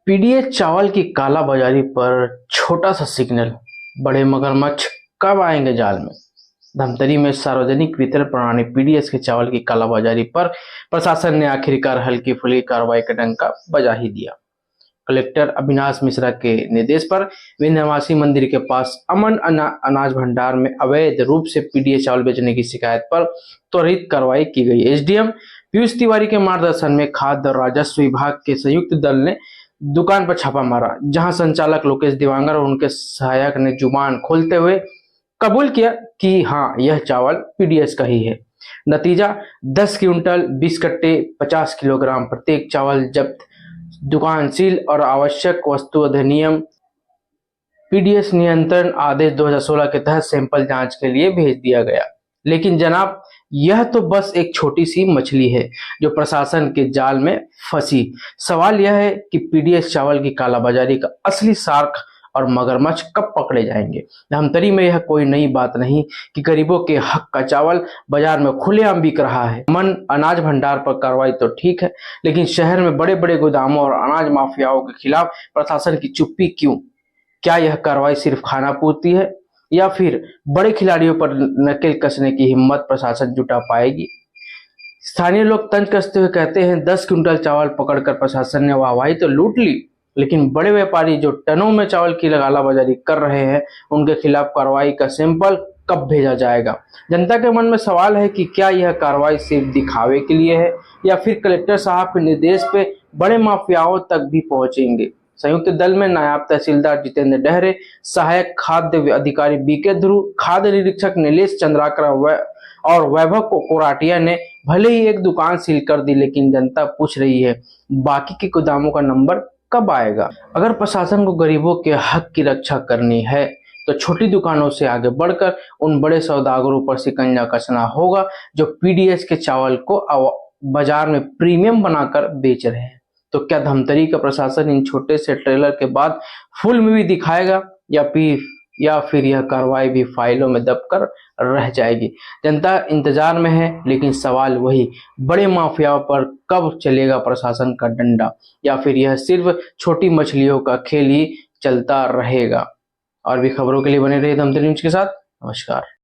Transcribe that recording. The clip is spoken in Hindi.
पीडीएस चावल की कालाबाजारी पर छोटा सा सिग्नल, बड़े मगरमच्छ कब आएंगे जाल में। धमतरी में सार्वजनिक वितरण प्रणाली पीडीएस के चावल की कालाबाजारी पर प्रशासन ने आखिरकार हल्की फुल्की कार्रवाई का डंका बजा ही दिया। कलेक्टर अविनाश मिश्रा के निर्देश पर विंध्यवासी मंदिर के पास अमन अनाज भंडार में अवैध रूप से पीडीएस चावल बेचने की शिकायत पर त्वरित कार्रवाई की गई। एसडीएम पीयूष तिवारी के मार्गदर्शन में खाद्य और राजस्व विभाग के संयुक्त दल ने दुकान पर छापा मारा, जहां संचालक लोकेश दिवांगर और उनके सहायक ने जुबान खोलते हुए कबूल किया कि हाँ, यह चावल पीडीएस का ही है। नतीजा 10 क्विंटल 20 कट्टे 50 किलोग्राम प्रत्येक चावल जब्त। दुकान सील और आवश्यक वस्तु अधिनियम पीडीएस नियंत्रण आदेश 2016 के तहत सैंपल जांच के लिए भेज दिया गया। लेकिन जनाब, यह तो बस एक छोटी सी मछली है जो प्रशासन के जाल में फंसी। सवाल यह है कि पीडीएस चावल की कालाबाजारी का असली शार्क और मगरमच्छ कब पकड़े जाएंगे। धमतरी में यह कोई नई बात नहीं कि गरीबों के हक का चावल बाजार में खुलेआम बिक रहा है। मन अनाज भंडार पर कार्रवाई तो ठीक है, लेकिन शहर में बड़े बड़े गोदामों और अनाज माफियाओं के खिलाफ प्रशासन की चुप्पी क्यों? क्या यह कार्रवाई सिर्फ खाना पूर्ति है या फिर बड़े खिलाड़ियों पर नकेल कसने की हिम्मत प्रशासन जुटा पाएगी? स्थानीय लोग तंज कसते हुए कहते हैं, 10 क्विंटल चावल पकड़कर प्रशासन ने वाहवाही तो लूट ली, लेकिन बड़े व्यापारी जो टनों में चावल की कालाबाजारी कर रहे हैं, उनके खिलाफ कार्रवाई का सैंपल कब भेजा जाएगा? जनता के मन में सवाल है कि क्या यह कार्रवाई सिर्फ दिखावे के लिए है या फिर कलेक्टर साहब के निर्देश पे बड़े माफियाओं तक भी पहुंचेंगे। संयुक्त दल में नायब तहसीलदार जितेंद्र डहरे, सहायक खाद्य अधिकारी बीके ध्रुव, खाद्य निरीक्षक नीलेश चंद्राकर और वैभव कोराटिया ने भले ही एक दुकान सील कर दी, लेकिन जनता पूछ रही है बाकी के गोदामों का नंबर कब आएगा। अगर प्रशासन को गरीबों के हक की रक्षा करनी है तो छोटी दुकानों से आगे बढ़कर उन बड़े सौदागरों पर शिकंजा कसना होगा जो पीडीएस के चावल को बाजार में प्रीमियम बनाकर बेच रहे हैं। तो क्या धमतरी का प्रशासन इन छोटे से ट्रेलर के बाद फुल मूवी दिखाएगा या फिर यह कार्रवाई भी फाइलों में दबकर रह जाएगी? जनता इंतजार में है, लेकिन सवाल वही, बड़े माफियाओं पर कब चलेगा प्रशासन का डंडा या फिर यह सिर्फ छोटी मछलियों का खेल ही चलता रहेगा? और भी खबरों के लिए बने रहिए धमतरी न्यूज के साथ। नमस्कार।